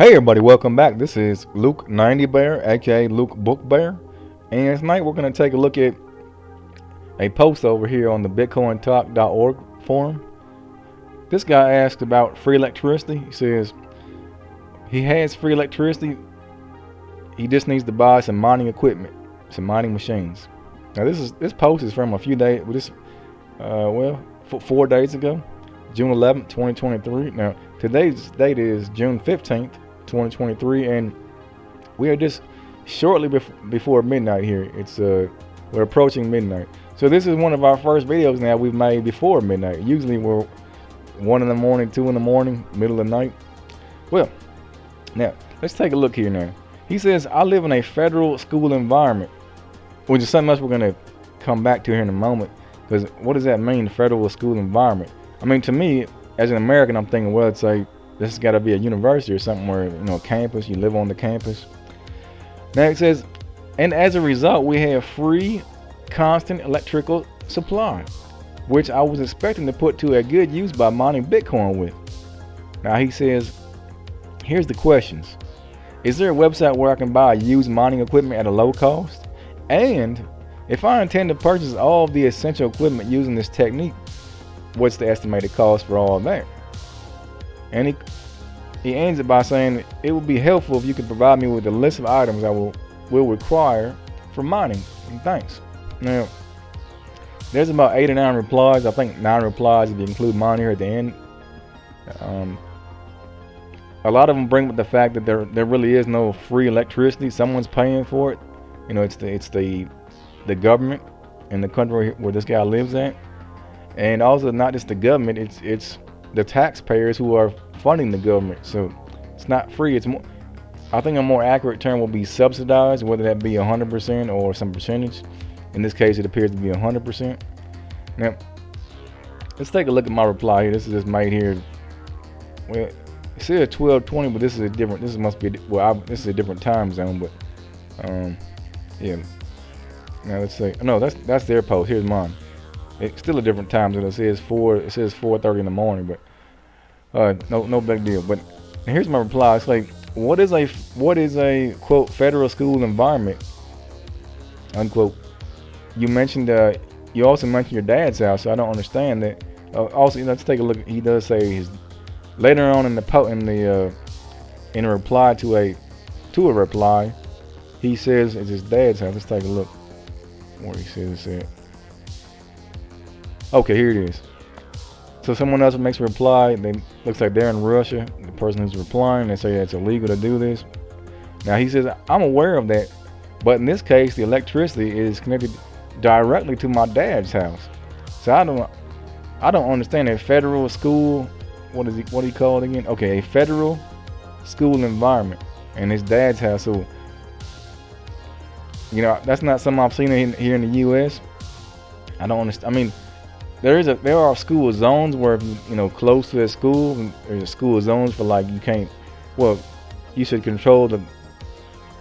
Hey everybody, welcome back. This is Luke 90 Bear, aka Luke Book Bear, and tonight we're going to take a look at a post over here on the bitcointalk.org forum. This guy asked about free electricity. He says he has free electricity, he just needs to buy some mining equipment, some mining machines. Now this post is from a few days, 4 days ago, June 11th, 2023. Now today's date is June 15th, 2023, and we are just shortly before midnight here. We're approaching midnight, so this is one of our first videos now we've made before midnight. Usually we're 1 in the morning, 2 in the morning, middle of the night. Well, now let's take a look here. Now he says, I live in a federal school environment, which is something else we're going to come back to here in a moment, because what does that mean, federal school environment? I mean, to me as an American, I'm thinking, well, it's like this has got to be a university or something where, a campus, you live on the campus. Now it says, and as a result, we have free, constant electrical supply, which I was expecting to put to a good use by mining Bitcoin with. Now he says, here's the questions. Is there a website where I can buy used mining equipment at a low cost? And if I intend to purchase all of the essential equipment using this technique, what's the estimated cost for all of that? And he ends it by saying, it would be helpful if you could provide me with a list of items I will require for mining, and thanks. Now there's about 8 or 9 replies. I think 9 replies if you include mine here at the end. A lot of them bring up the fact that there really is no free electricity. Someone's paying for it. It's the government in the country where this guy lives at, and also not just the government. It's the taxpayers who are funding the government. So it's not free. It's more, I think a more accurate term will be subsidized, whether that be 100% or some percentage. In this case, it appears to be 100%. Now let's take a look at my reply here. This is just made here. Well, it says 12:20, but this is a different. This must be this is a different time zone. But yeah. Now let's say no. That's their post. Here's mine. It's still a different time zone. It says 4:30 in the morning. But no big deal. But here's my reply. It's like, what is a quote federal school environment, unquote? You also mentioned your dad's house, so I don't understand that. Also, let's take a look. He does say later on in a reply to a reply, he says it's his dad's house. Let's take a look where he says it. Okay, here it is. So someone else makes a reply. Looks like they're in Russia. The person who's replying, they say it's illegal to do this. Now he says, I'm aware of that, but in this case, the electricity is connected directly to my dad's house. So I don't understand a federal school. What do you call it again? Okay, a federal school environment and his dad's house. So that's not something I've seen here in the U.S. I don't understand. I mean, there are school zones where close to a school, there's school zones for like you should control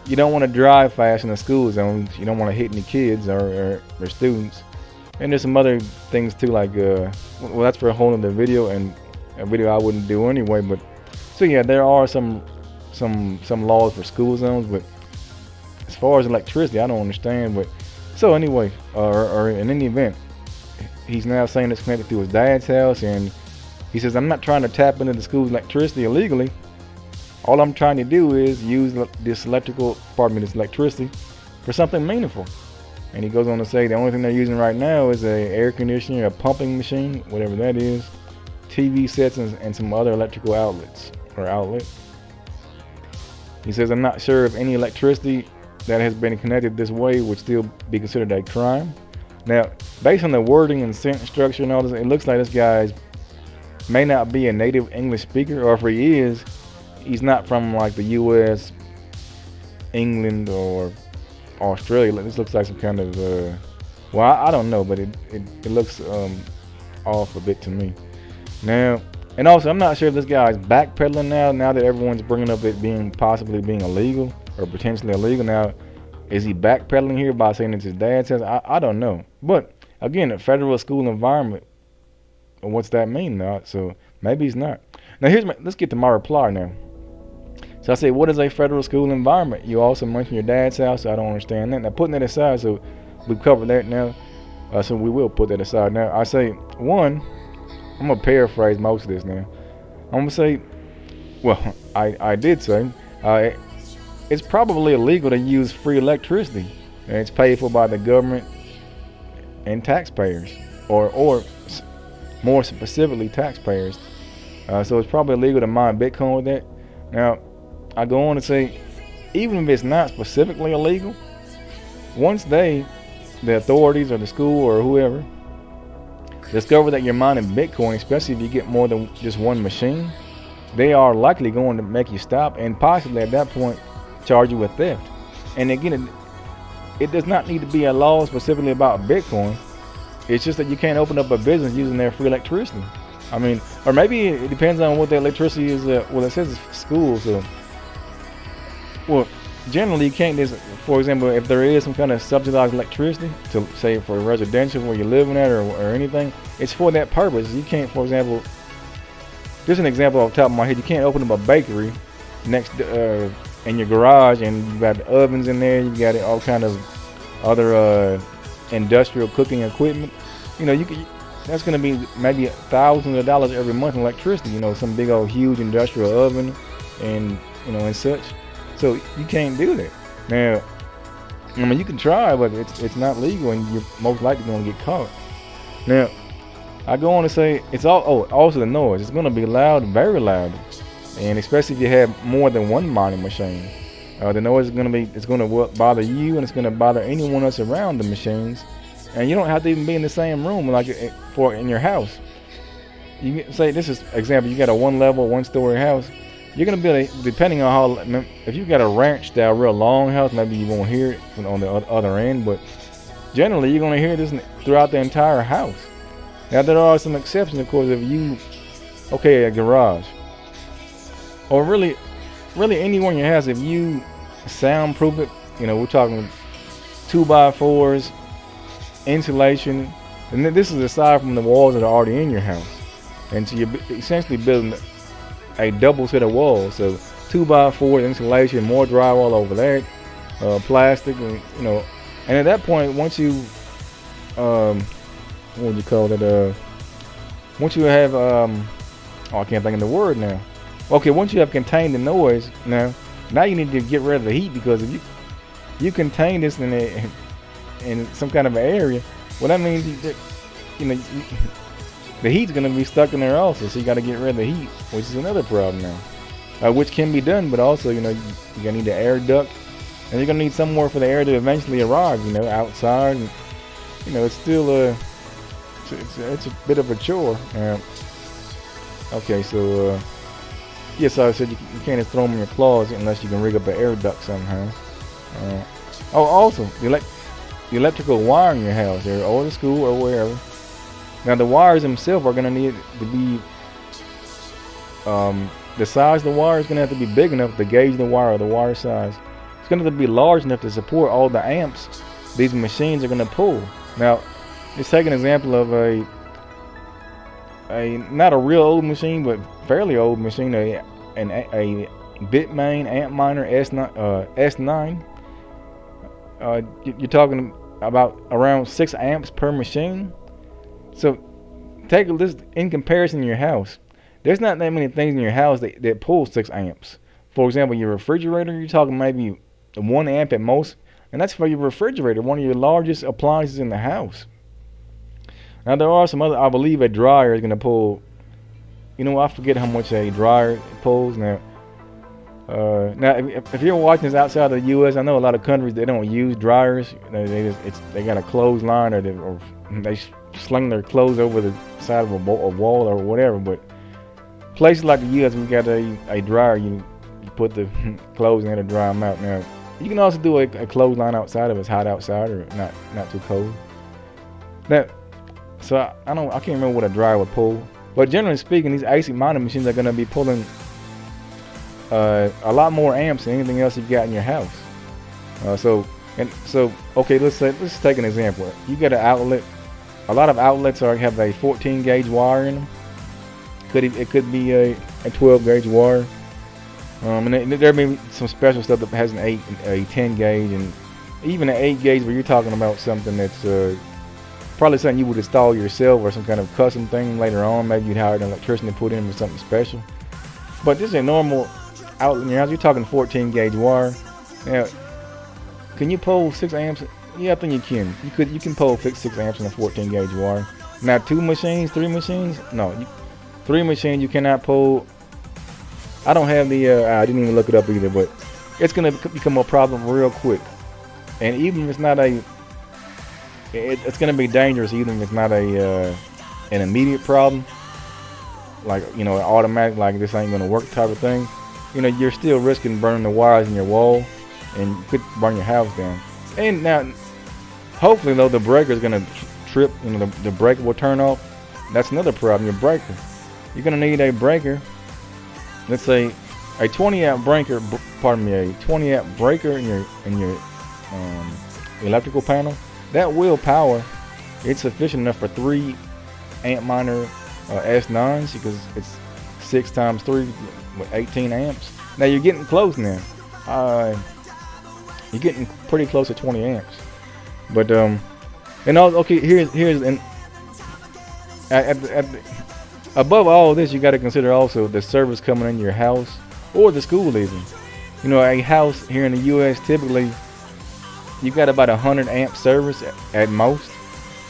you don't want to drive fast in the school zones. You don't want to hit any kids or students. And there's some other things too, like that's for a whole other video, and a video I wouldn't do anyway. But so yeah, there are some laws for school zones, but as far as electricity, I don't understand. But so anyway, or in any event, he's now saying it's connected to his dad's house, and he says, I'm not trying to tap into the school's electricity illegally. All I'm trying to do is use this electricity for something meaningful. And he goes on to say the only thing they're using right now is a air conditioner, a pumping machine, whatever that is, TV sets, and some other electrical outlet. He says, I'm not sure if any electricity that has been connected this way would still be considered a crime. Now, based on the wording and sentence structure and all this, it looks like this guy may not be a native English speaker, or if he is, he's not from like the U.S., England, or Australia. This looks like some kind of I don't know, but it looks off a bit to me. Now, and also, I'm not sure if this guy is backpedaling now that everyone's bringing up it possibly being illegal or potentially illegal. Now, is he backpedaling here by saying it's his dad's house? I don't know. But again, a federal school environment, what's that mean now? So maybe he's not. Now let's get to my reply now. So I say, what is a federal school environment? You also mentioned your dad's house. So I don't understand that. Now, putting that aside, so we've covered that now. So we will put that aside. Now, I say, one, I'm going to paraphrase most of this now. I'm going to say, well, I did say, it's probably illegal to use free electricity. And it's paid for by the government and taxpayers. Or more specifically, taxpayers. So it's probably illegal to mine Bitcoin with that. Now, I go on to say, even if it's not specifically illegal, once the authorities or the school or whoever discover that you're mining Bitcoin, especially if you get more than just one machine, they are likely going to make you stop and possibly at that point charge you with theft. And again, it does not need to be a law specifically about Bitcoin. It's just that you can't open up a business using their free electricity. I mean, or maybe it depends on what the electricity is. Well, it says it's schools. So, well, generally you can't just, for example, if there is some kind of subsidized electricity, to say for residential where you're living at or anything, it's for that purpose. You can't, for example, just an example off the top of my head, you can't open up a bakery next in your garage and you got ovens in there, you got all kind of other industrial cooking equipment. You know, that's going to be maybe thousands of dollars every month in electricity. You know, some big old huge industrial oven and and such. So you can't do that. Now, I mean, you can try, but it's not legal, and you're most likely going to get caught. Now, I go on to say it's also the noise. It's going to be loud, very loud, and especially if you have more than one mining machine. The noise is going to bother you, and it's going to bother anyone else around the machines. And you don't have to even be in the same room like in your house. You say, this is example, you got a one-story house. You're gonna be depending on how, if you got a ranch style real long house, maybe you won't hear it on the other end, but generally you're gonna hear this throughout the entire house. Now there are some exceptions, of course. If a garage, or really anywhere in your house, if you soundproof it, we're talking 2x4s, insulation, and this is aside from the walls that are already in your house, and so you're essentially building a double set of walls. So 2x4 insulation, more drywall over that, plastic, and at that point, once you what would you call it, once you have I can't think of the word now. Okay, once you have contained the noise, now you need to get rid of the heat, because if you contain this in some kind of an area, well, that means that the heat's going to be stuck in there also. So you got to get rid of the heat, which is another problem now, which can be done, but also you're going to need the air duct, and you're going to need somewhere for the air to eventually arrive, outside, and it's still it's a bit of a chore. Okay, so yes, I said you can't just throw them in your closet unless you can rig up an air duct somehow. Also the electrical wire in your house, or the school or wherever. Now the wires themselves are going to need to be, the size of the wire is going to have to be big enough to gauge the wire size. It's going to have to be large enough to support all the amps these machines are going to pull. Now, let's take an example of a not a real old machine, but fairly old machine, a Bitmain Antminer S9. You're talking about around 6 amps per machine. So take a list in comparison to your house. There's not that many things in your house that pull 6 amps. For example, your refrigerator, you're talking maybe 1 amp at most, and that's for your refrigerator, one of your largest appliances in the house. Now there are some other, I believe a dryer is going to pull, I forget how much a dryer pulls now. Now, if you're watching this outside of the U.S., I know a lot of countries, they don't use dryers. They got a clothesline, or they sling their clothes over the side of a wall or whatever. But places like the U.S., we got a dryer. You put the clothes in to dry them out. Now, you can also do a clothesline outside if it's hot outside or not too cold. Now, so I can't remember what a dryer would pull. But generally speaking, these ASIC mining machines are going to be pulling a lot more amps than anything else you've got in your house. Okay, let's take an example. You got an outlet. A lot of outlets have a 14 gauge wire in them. It could be a 12 gauge wire. And there may be some special stuff that has a 10 gauge, and even an 8 gauge, where you're talking about something that's probably something you would install yourself or some kind of custom thing later on. Maybe you'd hire an electrician to put in with something special. But this is a normal outlet in your house. You're talking 14 gauge wire. Now, can you pull 6 amps? Yeah, I think you can. You can pull 6 amps in a 14 gauge wire. Now 2 machines, 3 machines? No, 3 machines you cannot pull. I don't have the. I didn't even look it up either, but it's gonna become a problem real quick. And even if it's not it's gonna be dangerous. Even if it's not an immediate problem, like automatic, like this ain't gonna work type of thing. You're still risking burning the wires in your wall, and you could burn your house down. And now, hopefully though, the breaker is gonna trip. The breaker will turn off. That's another problem. Your breaker. You're gonna need a breaker. Let's say a 20 amp breaker. Pardon me, a 20 amp breaker in your electrical panel. That will power. It's sufficient enough for 3 Antminer S9s, because it's 6 times 3 with 18 amps. Now you're getting close now. You're getting pretty close to 20 amps. But okay, here's above all this, you got to consider also the service coming in your house or the school even. A house here in the U.S. typically you got about 100 amp service at most,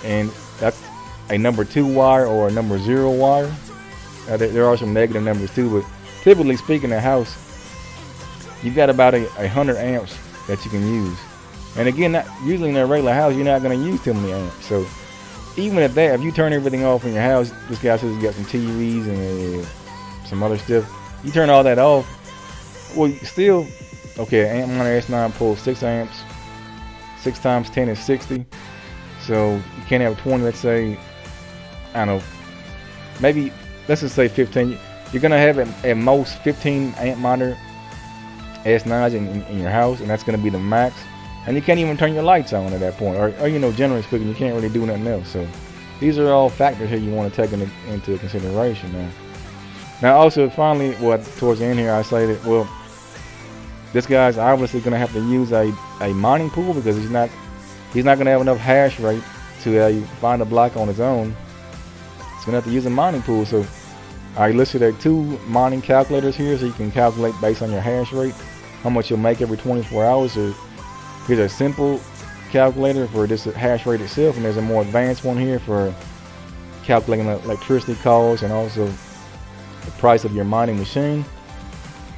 and that's a number 2 wire or a number 0 wire. There are some negative numbers too, but typically speaking, a house you've got about 100 amps that you can use. And again, usually in a regular house, you're not going to use too many amps. So even at that, if you turn everything off in your house, this guy says you got some TVs and some other stuff. You turn all that off, well, still, okay, Antminer S9 pulls 6 amps. 6 times 10 is 60. So you can't have 20. Let's say, I don't know, maybe let's just say 15. You're gonna have at most 15 Antminer S9s in your house, and that's gonna be the max. And you can't even turn your lights on at that point, or generally speaking, you can't really do nothing else. So these are all factors here you want to take into consideration. Now also, finally, towards the end here, I say that, well, this guy's obviously going to have to use a mining pool, because he's not going to have enough hash rate to find a block on his own. He's going to have to use a mining pool. So I listed 2 mining calculators here, so you can calculate based on your hash rate how much you'll make every 24 hours. So here's a simple calculator for this hash rate itself, and there's a more advanced one here for calculating the electricity costs and also the price of your mining machine.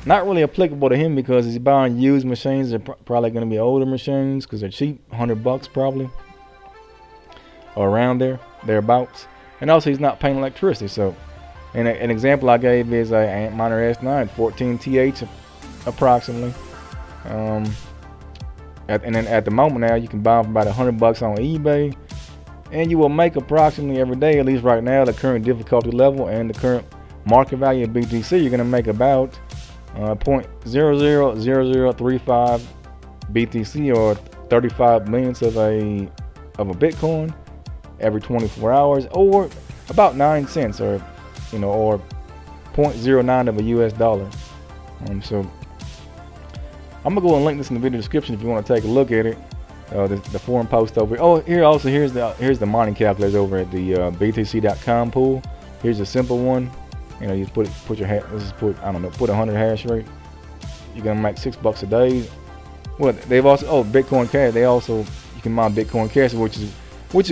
Not really applicable to him, because he's buying used machines. They're probably going to be older machines, because they're cheap, $100 probably, or around thereabouts. And also he's not paying electricity. So, and an example I gave is a Antminer S9, 14 TH approximately. And then at the moment now, you can buy them for about $100 on eBay, and you will make approximately every day, at least right now, the current difficulty level and the current market value of BTC, you're going to make about 0.000035 BTC, or 35 millionths of a Bitcoin every 24 hours, or about 9 cents, or 0.09 of a US dollar. So I'm gonna go and link this in the video description if you want to take a look at it. The forum post over here. Oh, here's the mining calculators over at the BTC.com pool. Here's a simple one. You put your let's just put 100 hash rate. You're gonna make $6 a day. Well, they've also Bitcoin Cash. You can mine Bitcoin Cash, which is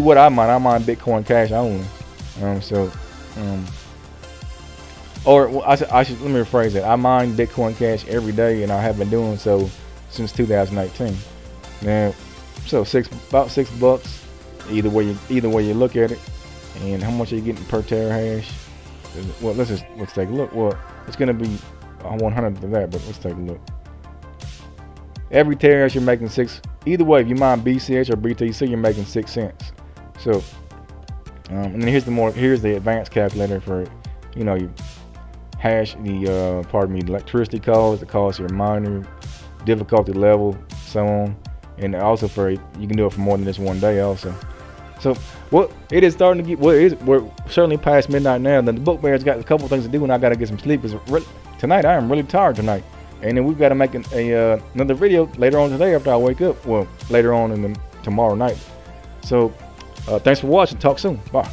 what I mine. I mine Bitcoin Cash only. Let me rephrase that. I mine Bitcoin Cash every day, and I have been doing so since 2018. Now, so about $6 either way you look at it. And how much are you getting per terahash? Well, let's take a look. Well, it's gonna be 100 of that, but let's take a look. Every terahash you're making 6. Either way, if you mine BCH or BTC, you're making 6 cents. So, and then here's the advanced calculator for, you hash the electricity cost, the cost of your miner, difficulty level, so on, and also you can do it for more than just one day also. So, it is starting to get, we're certainly past midnight now. The book bear's got a couple things to do, and I got to get some sleep. Because tonight, I am really tired tonight. And then we've got to make another video later on today after I wake up. Well, later on in tomorrow night. So thanks for watching. Talk soon. Bye.